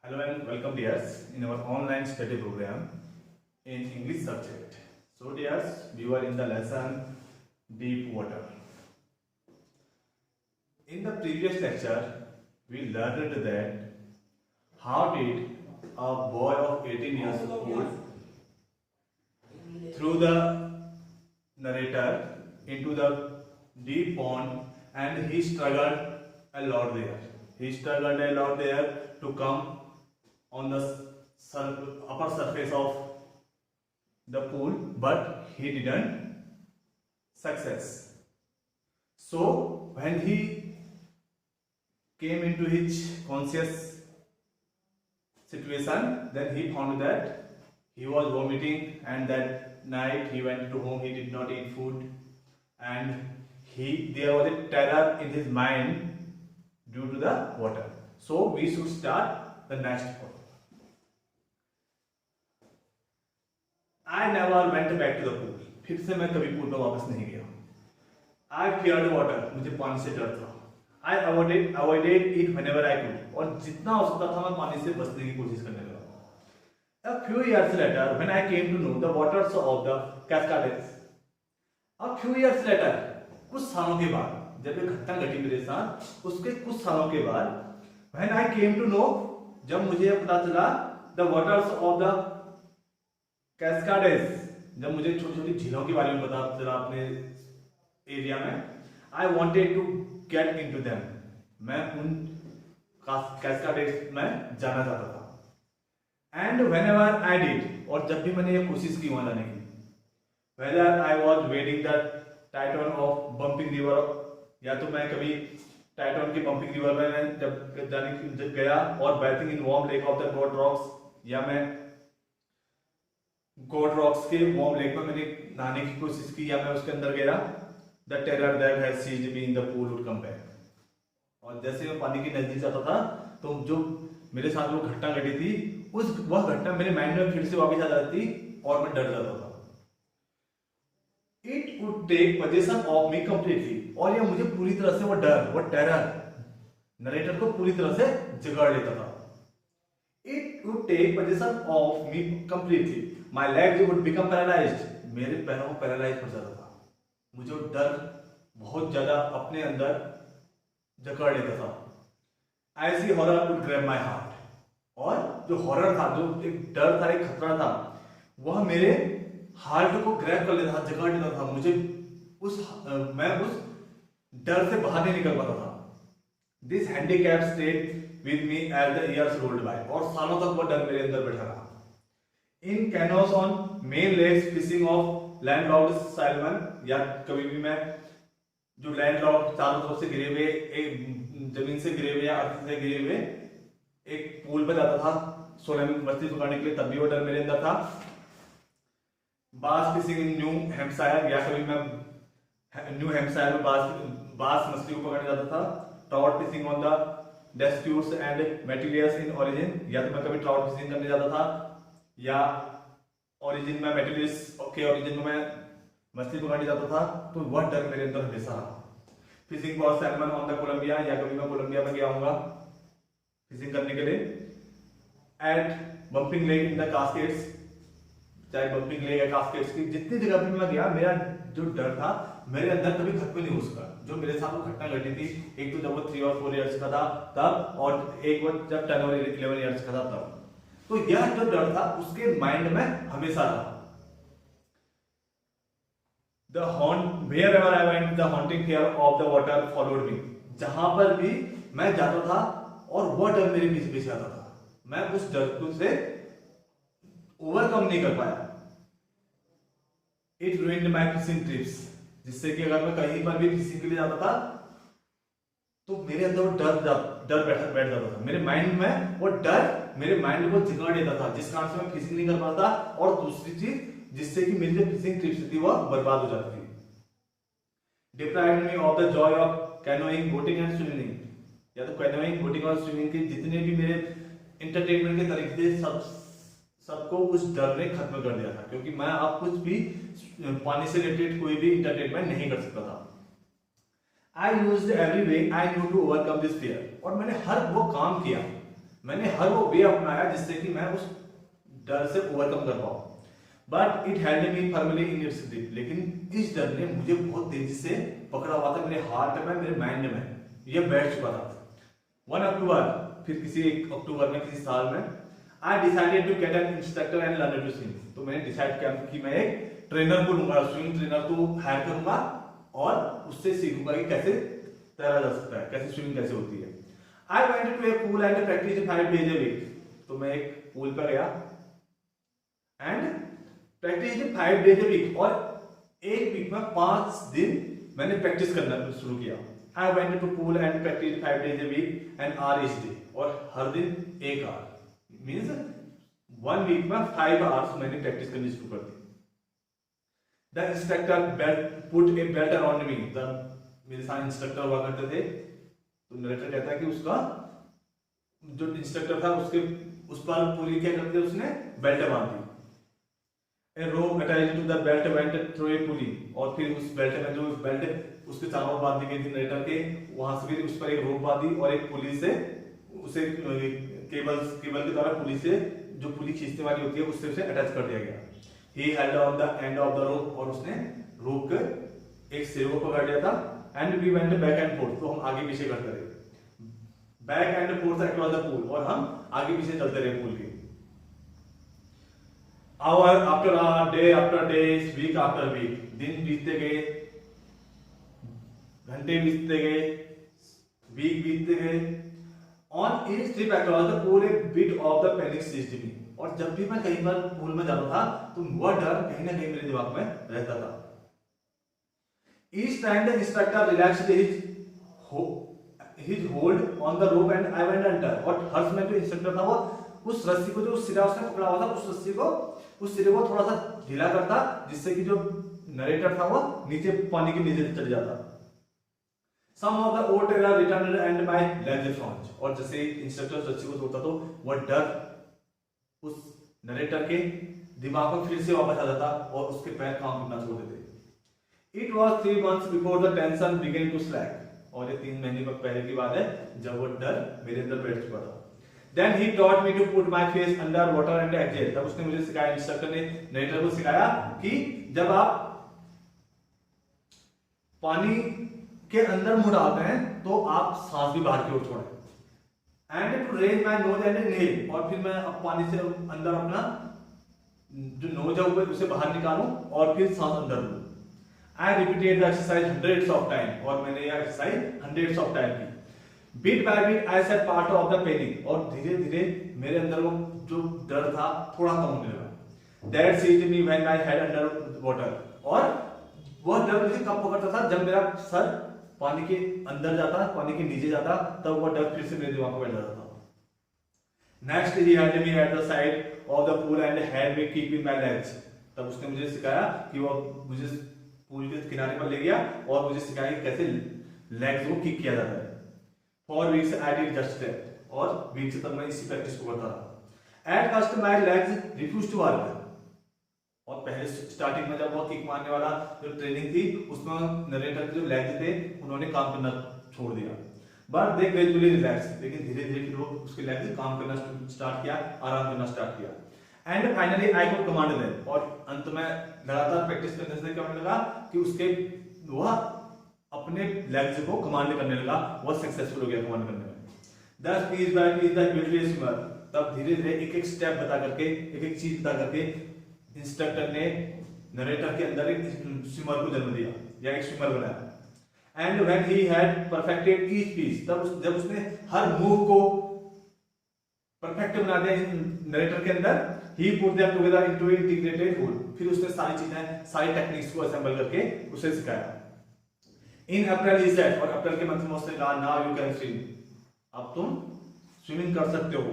Hello and welcome dears in our online study program in English subject. So dears, we were in the lesson deep water. In the previous lecture, we learned that how did a boy of 18 years old threw the narrator into the deep pond and he struggled a lot there. He struggled a lot there to come on the upper surface of the pool, but he didn't success. So when he came into his conscious situation, then he found that he was vomiting, and that night he went to home. He did not eat food, and there was a terror in his mind due to the water. So we should start the next part. I never went back to the pool. फिर से मैं कभी pool में वापस नहीं गया. I feared water. मुझे पानी से डर था. I avoided it whenever I could. और जितना हो सकता था मैं पानी से बचने की कोशिश करने लगा. A few years later, when I came to know the waters of the Cascades. A few years later, कुछ सालों के बाद, जब ये घटना घटी मेरे साथ, उसके कुछ सालों के बाद, when I came to know, जब मुझे पता चला the waters of the कैस्काडेस, जब मुझे छोटी छोटी झीलों के बारे में पता चला अपने एरिया में, I wanted to get into them. मैं उन कैस्काडेस में जाना चाहता था. And whenever I did, और जब भी मैंने ये कोशिश की वहां जाने की, whether I was wedding the Titan of bumping river, या तो मैं कभी टाइटन के बम्पिंग रिवर में जब गया, और bathing in Warm Lake of the Goat Rocks, या मैं गॉड रॉक्स के वार्म लेक में मैंने नहाने की कोशिश की, या मैं उसके अंदर गया, the terror that has seized me in the pool would come back. और जैसे मैं पानी के नजदीक जाता था, तो जो मेरे साथ वो घटना घटी थी, वह घटना मेरे माइंड में फिर से वापस आ जाती और मैं डर जाता था. It would take position of me completely, और यह मुझे पूरी तरह से वो टेरर नरेटर को पूरी तरह से जगाड़ लेता था. It would take possession of me completely. My legs would become paralyzed. मेरे पैरों को पैरालाइज हो जाता था. मुझे डर बहुत ज्यादा अपने अंदर जकड़ लेता था. ऐसी horror would grab my heart. और जो हॉरर था, जो एक डर था, एक खतरा था, वह मेरे हार्ट को ग्रैब कर लेता था, जकड़ लेता था. मैं उस डर से बाहर नहीं निकल पाता था. This handicap stayed with me as the years rolled by. और सालों तक वो डर मेरे अंदर बैठा रहा. In canoes on main lakes fishing of landlocked salmon, या कभी भी मैं जो लैंडलॉक्ड चारों तरफ से घिरे हुए, एक जमीन से घिरे हुए या अर्थ से घिरे हुए एक पूल पर जाता था सोलह में मछली पकड़ने के लिए, तब भी वो डर मेरे अंदर था. बास फिशिंग इन न्यू हैम्पशायर, या कभी मैं न्यू हैम्पशायर में बास मछली को पकड़ने जाता था. Trout fishing on the Deschutes and Metolius in Oregon, या तो मैं कभी ट्राउट फिशिंग करने जाता था, या ओरिजिन में मेटिलियस के ओरिजिन में मैं मछली पकड़ने जाता था. तो वह डर मेरे अंदर हमेशा रहा. Fishing for salmon on the Columbia, या कभी मैं कोलंबिया में गया हूंगा फिशिंग करने के लिए. At Bumping Lake in the Cascades, चाहे बम्पिंग लेक या कास्केड्स की जितनी जगह पे मैं गया, मेरा जो डर था मेरे अंदर कभी खत्म नहीं हो सका. जो मेरे साथ वो घटना घटी थी, एक तो जब वो 3 और 4 इयर्स का था तब, और एक वो जब 10 और 11 इयर्स का था तब. तो यह जो डर था उसके माइंड में हमेशा रहा. Wherever I went, the haunting fear of the water followed me. जहां पर भी मैं जाता था और वह डर मेरे पीछे पीछे आता था. मैं उस डर को से ओवरकम नहीं कर पाया. It ruined my fishing trips. जिससे कि अगर मैं कहीं पर भी फिशिंग के लिए जाता था, तो मेरे अंदर वो डर बैठ जाता था. मेरे माइंड में वो डर मेरे माइंड को जगाड़ देता था, जिस कारण से मैं फिशिंग नहीं कर पाता. और दूसरी चीज, जिससे कि मेरी जो फिशिंग ट्रिप्स थी वह बर्बाद हो जाती थी. Deprived me of the Joy of canoeing, boating and swimming, या तो कैनोइंग, बोटिंग और स्विमिंग के जितने भी मेरे एंटरटेनमेंट के तरीके थे, सबको उस डर ने खत्म कर दिया था. क्योंकि मैं अब कुछ भी पानी से रिलेटेड कोई भी एंटरटेनमेंट नहीं कर सकता था. I used every way I knew to overcome this fear. और मैंने हर वो काम किया मैंने हर वो वे अपनाया जिससे कि मैं उस डर से ओवरकम कर पाऊं। But it held me firmly in its grip, लेकिन इस डर ने मुझे बहुत तेजी से पकड़ा हुआ था, मेरे हार्ट में, मेरे माइंड में ये बैठ चुका था। 1 अक्टूबर, फिर किसी 1 अक्टूबर में, किसी साल में, I decided to get an instructor and learn to swim. तो मैंने डिसाइड किया कि मैं एक ट्रेनर को लूंगा, स्विमिंग ट्रेनर को हायर करूंगा और उससे सीखूंगा कि कैसे तैरा जा सकता है, कैसे स्विमिंग कैसे होती है। I went to a pool and practice 5 days a week। तो मैं एक पूल पर गया and practice 5 days a week, और एक वीक में 5 दिन मैंने प्रैक्टिस करना शुरू किया। I went to pool and practice 5 days a week and hour each day, और हर दिन 1 आवर, मीन्स 1 वीक में 5 hours मैंने प्रैक्टिस करनी शुरू कर दी। The instructor put a belt around me. मेरे साथ इंस्ट्रक्टर हुआ करते थे, तो नरेटर कहता है कि उसका जो इंस्ट्रक्टर था उसके उस पर पूरी क्या करते थे, उसने बेल्ट बांध दी। A rope attached to the belt went through a pulley, और फिर उस बेल्ट में जो बेल्ट उसके चारों बांध दी गई थी नरेटर के, वहां से फिर उस पर एक रोप बांधी और एक पुली से उसे केबल के द्वारा पुली से, जो पुली खींचने वाली होती है, उससे उसे अटैच कर दिया गया। He held on the end of the rope, और उसने रोप के एक सिरे को पकड़ लिया था। And we went back and forth, तो हम आगे पीछे करते रहे, back and forth across the pool, और हम आगे पीछे चलते रहे पूल के। Hour after hour, day after day, week after week, दिन बीतते गए, घंटे बीतते गए, वीक बीतते गए। On each trip across the pool a bit of the panic seized me, और जब भी मैं कहीं पर पूल में जाता था तो वह डर कहीं ना कहीं मेरे दिमाग में रहता था। Each time the instructor relaxed his hold on the rope and I went under, और हर्ष में जो इंस्ट्रक्टर था वो उस रस्सी को, जो उस सिरा उसने पकड़ा हुआ था, उस रस्सी को, उस सिरे को थोड़ा सा ढीला करता, जिससे कि जो नरेटर था वो नीचे, पानी के नीचे चल जाता। Some of the old terror returned and my legs froze, और जैसे इंस्ट्रक्टर रस्सी को तोड़ता तो वह डर उस नरेटर के दिमाग में फिर से वापस आ जाता और उसके पैर काम करना छोड़ देते। It was 3 months before the tension began to slack, और ये 3 महीने पहले की बात है जब वो डर मेरे अंदर बैठ चुका था। Then he taught me to put my face under water and exhale, तब उसने मुझे सिखाया, इंस्ट्रक्टर ने नरेटर को सिखाया कि जब आप पानी के अंदर मुंह डालते हैं तो आप सांस भी बाहर की ओर छोड़ें। And to raise my nose and inhale, और फिर मैं अब पानी से अंदर अपना जो नोज है उसे बाहर निकालूं और फिर सांस अंदर लूं। I repeated the exercise hundreds of times, और मैंने यह एक्सरसाइज hundreds of times की। Bit by bit I set part of the panic, और धीरे धीरे मेरे अंदर वो जो डर था थोड़ा कम होने लगा। That seized me when my head under water, और वह डर मुझे कब पकड़ता था, जब मेरा सर पानी के अंदर जाता, पानी के नीचे जाता, तब वह डर फिर से मेरे दिमाग में बैठ जाता था। Next he held me at the side of the pool and had me keep in my legs, तब उसने मुझे सिखाया कि वो मुझे पूल के किनारे पर ले गया और मुझे सिखाया कि कैसे लेग्स को किक किया जाता है। For weeks I did just that, और वीक्स तक मैं इसी प्रैक्टिस को करता रहा। At first my legs refused to work, और पहले स्टार्टिंग में जब वो किक मारने वाला जो ट्रेनिंग थी उसमें नरेटर के जो लेग्स थे उन्होंने काम करना छोड़ दिया। बट दे ग्रेजुअली रिलैक्स, लेकिन धीरे धीरे फिर वो उसके लेग्स काम करना स्टार्ट किया, आराम करना स्टार्ट किया। And finally I could command them, और अंत में लगातार प्रैक्टिस करने से क्या होने लगा कि उसके वह अपने लेग्स को कमांड करने लगा, वह सक्सेसफुल हो गया कमांड करने में। Thus piece by piece the build swimmer, तब धीरे धीरे एक एक स्टेप बता करके, एक एक चीज बता करके इंस्ट्रक्टर ने नरेटर के अंदर एक स्विमर को जन्म दिया या एक स्विमर बनाया। And when he had perfected each piece, तब जब उसने हर मूव को परफेक्ट बना दिया नरेटर के अंदर, he put them together into integrated whole, फिर उसने सारी चीजें, सारी टेक्निक्स को असेंबल करके उसे सिखाया। इन अप्रैल ही सेड, और अप्रैल के मंथ में उसने कहा नाउ यू कैन स्विम, अब तुम स्विमिंग कर सकते हो।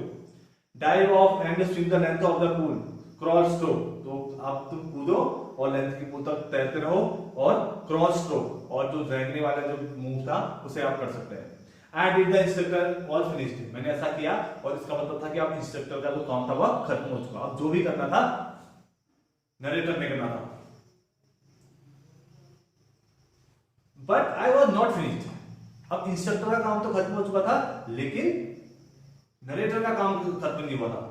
Dive of and swim the length of the pool, cross stroke, तो अब तुम कूदो और लेंथ की पूल तक तैरते रहो, और क्रॉस स्ट्रोक, और जो रेंगने वाला जो मूव था उसे आप कर सकते हैं। I did the instructor all finished, मैंने ऐसा किया, और इसका मतलब था कि अब इंस्ट्रक्टर का जो काम था वह खत्म हो चुका, अब जो भी करना था नरेटर ने करना था। But I was not finished, अब इंस्ट्रक्टर का काम तो खत्म हो चुका था, लेकिन नरेटर का काम खत्म नहीं हुआ था।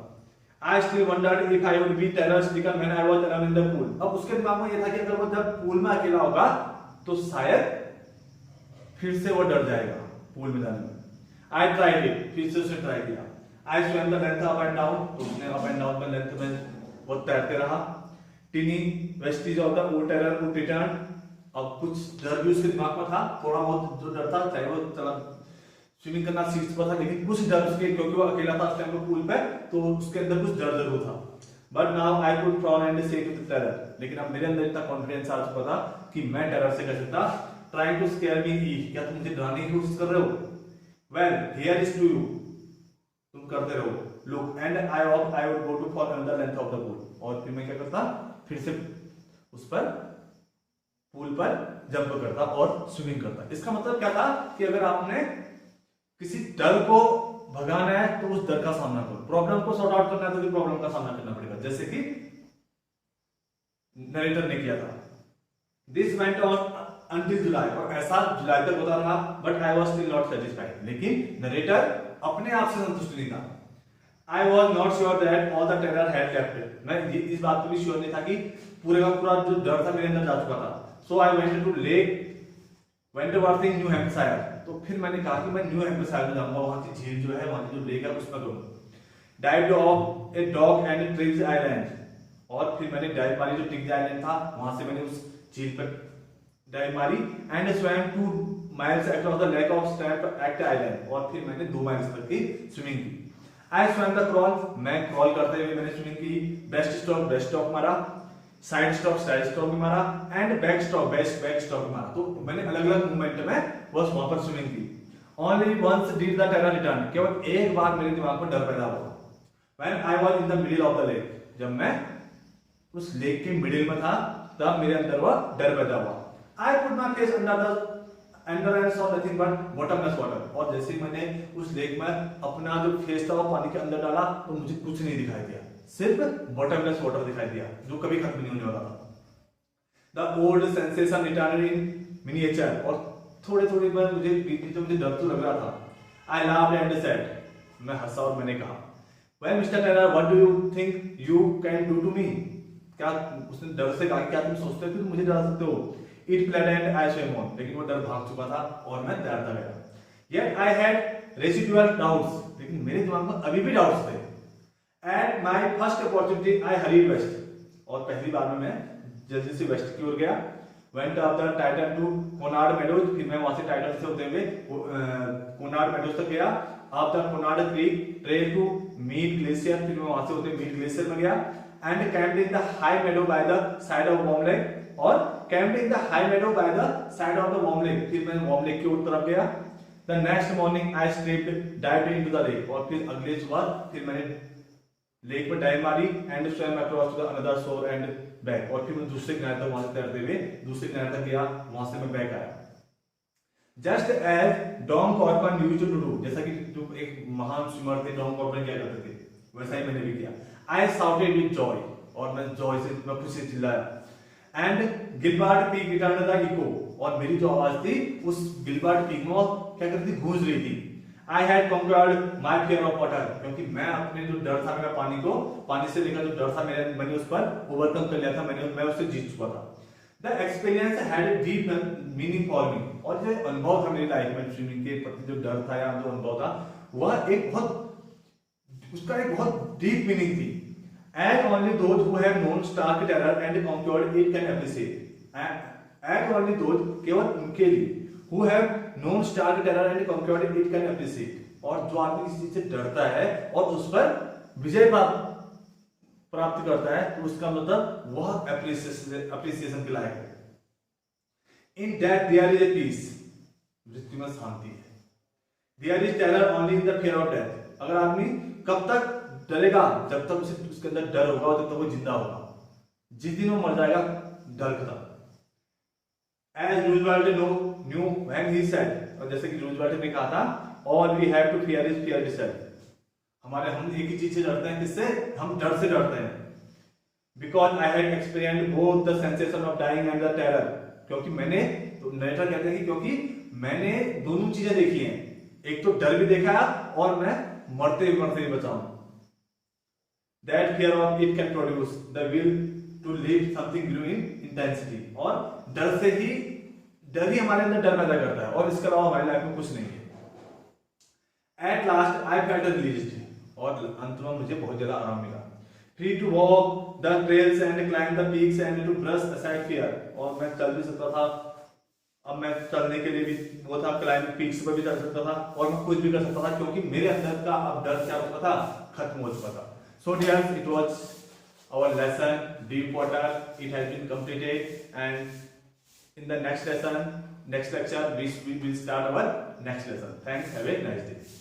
I still wondered if I would be terror stricken when I was alone in the pool. अब उसके दिमाग में ये था कि अगर वो जब पूल में अकेला होगा तो शायद फिर से वो डर जाएगा पूल में जाने में। आई ट्राइड इट, फिर से उसने ट्राई किया। I swim the length up and down, तो उसने अप एंड डाउन में लेंथ में वो तैरते रहा। टिनी Vestige of the old terror would return. अब कुछ डर भी उसके दिमाग में था, थोड़ा बहुत जो डर था, चाहे वो चला स्विमिंग करना सीख चुका था, लेकिन कुछ डर उसके, क्योंकि वो अकेला था उस टाइम पे पूल पे, तो उसके अंदर कुछ डर जरूर था। But now I could frown and से टू द टेरर, लेकिन अब मेरे अंदर इतना कॉन्फिडेंस आ चुका था कि मैं टेरर से कह सकता, ट्राइंग टू स्केयर मी ई, क्या तुम मुझे डराने की कोशिश कर रहे हो? Well here is to you, तुम करते रहो, look and I hope I would go to for another length of the pool. और फिर मैं क्या करता, फिर से उस पर पूल पर जंप करता और स्विमिंग करता। इसका मतलब क्या था कि अगर आपने किसी डर को भगाना है तो उस डर का सामना करो, प्रॉब्लम को सॉर्ट आउट करना है तो भी प्रॉब्लम का सामना करना पड़ेगा, जैसे कि नरेटर ने किया था। दिस वेंट ऑन अंटिल जुलाई, और ऐसा जुलाई तक होता रहा। But I was still not satisfied, लेकिन नरेटर अपने आप से संतुष्ट नहीं था। I was not sure that all the terror had left, मैं इस बात पर भी श्योर नहीं था कि पूरे का पूरा जो डर था मेरे अंदर जा चुका था। So I went to Lake Wentworth in New Hampshire, तो फिर मैंने कहा कि मैं न्यू हैम्पशायर में जाऊंगा, वहां की झील जो है, वहां की जो लेक है उसमें करूंगा। Dive of a dog and ट्रिग्स island, और फिर मैंने डाइव मारी जो ट्रिग्स आइलैंड था, वहां से मैंने उस झील पर डाइव मारी। And swum 2 miles across the lake of step act island, और फिर मैंने 2 माइल्स तक की स्विमिंग की। आई स्वैम द क्रॉल, मैं क्रॉल करते हुए मैंने स्विमिंग की। बेस्ट स्ट्रोक मारा, साइड स्ट्रोक भी मारा, एंड बैक स्ट्रोक भी मारा। तो मैंने अलग अलग मूवमेंट में बस वहां पर स्विमिंग की। Only once did the terror return, केवल एक बार मेरे दिमाग में डर पैदा हुआ। When I was in the middle of the lake, जब मैं उस लेक के मिडिल में था तब मेरे अंदर वह डर पैदा हुआ। I could not face under and saw nothing but bottomless water, और जैसे ही मैंने उस लेक में अपना जो फेस था वो पानी के अंदर डाला तो मुझे कुछ नहीं दिखाई दिया, सिर्फ बॉटमलेस वाटर दिखाई दिया जो कभी खत्म नहीं होने वाला था। The old sensation return in miniature, और थोड़े थोड़े बार मुझे डर तो लग रहा था। आई लाफ्ड एंड सेड, मैं हंसा और मैंने कहा, well mister terror what do you think you can do to me, क्या उसने डर से कहा, क्या तुम सोचते हो कि तुम मुझे डरा सकते हो? It fled and I swim on, लेकिन वो डर भाग चुका था और मैं तैरता गया। Yet I had residual doubts, लेकिन मेरे दिमाग में अभी भी डाउट्स थे। At my first opportunity I hurried west, और पहली बार में मैं जल्दी से वेस्ट की ओर गया। Went up the Tieton to Conrad Meadows, फिर मैं वहां से टाइटन से होते हुए कोनार्ड मेडोज तक गया। Up the Conrad Creek trail to Meade Glacier, फिर मैं वहां से होते मीट ग्लेशियर में गया। And camped in the high meadow by the side of Warm Lake, और camped in the high meadow by the side of the Warm Lake, फिर मैं वार्म लेक की ओर तरफ गया। The next morning I stepped dived into the lake, और फिर अगले सुबह फिर मैंने लेक पर डाइव मारी। And swam across to the another shore and back, और फिर मैं दूसरे किनारे तक वहां से तैरते हुए दूसरे किनारे तक गया, वहां से मैं बैक आया। Just as Don Corbin used to do, जैसा कि जो एक महान स्विमर थे डॉन कॉर्बन क्या करते थे, वैसा ही मैंने भी किया। आई शाउटेड विद जॉय, और मैं जॉय से, मैं खुशी से चिल्लाया। And Gilbert Peak return the echo, और मेरी जो आवाज थी उस गिलबर्ट पीक में क्या करती, गूंज रही थी। I had conquered my fear of water, क्योंकि मैं अपने जो डर था मेरा पानी से लेकर जो डर था मैंने उस पर ओवरकम कर लिया था, मैं उससे जीत चुका था। The experience had a deep meaning for me, और जो अनुभव था मेरी लाइफ में स्विमिंग के प्रति, जो डर था या जो अनुभव था, वह एक बहुत डीप मीनिंग थी। And only those who have known stark terror and conquered it can appreciate. And only those, केवल उनके लिए, who have known stark terror and conquered it can appreciate. और जो आदमी किसी चीज से डरता है और उस पर विजय प्राप्त करता है, तो उसका मतलब वह अप्रिसिएशन के लायक है। In death there is a peace, मृत्यु में शांति है। There is terror only in the fear of death. अगर आदमी कब तक डरेगा, जब तक उसके अंदर डर होगा तब तक वो जिंदा होगा, जिस दिन वो मर जाएगा डर खत्म। As Roosevelt knew when he said, और जैसे कि रूजवेल्ट ने कहा था, all we have to fear is fear itself. हम एक ही चीज से डरते हैं, किससे? हम डर से डरते हैं। Because I had experienced both the sensation of dying and the terror, क्योंकि मैंने, तो नरेटर कहते हैं कि क्योंकि मैंने दोनों चीजें देखी हैं, एक तो डर भी देखा और मैं मरते ही बचाऊं। That fear of it can produce the will to live something grew in intensity। और डर ही हमारे अंदर डर पैदा करता है, और इसके अलावा हमारी लाइफ में कुछ नहीं है। At last I felt released, और अंत में मुझे बहुत ज्यादा आराम मिला। Free to walk the trails and climb the peaks and to brush aside fear। और मैं चल भी सकता था, अब मैं चलने के लिए भी वो था, क्लाइंब पीक्स पर भी चल सकता था, और मैं कुछ भी कर सकता था, क्योंकि मेरे अंदर का अब डर क्या हो चुका था, खत्म हो चुका था। So dear, it was our lesson deep water. It has been completed, and in the next lesson, next lecture, we will start our next lesson. Thanks. Have a nice day.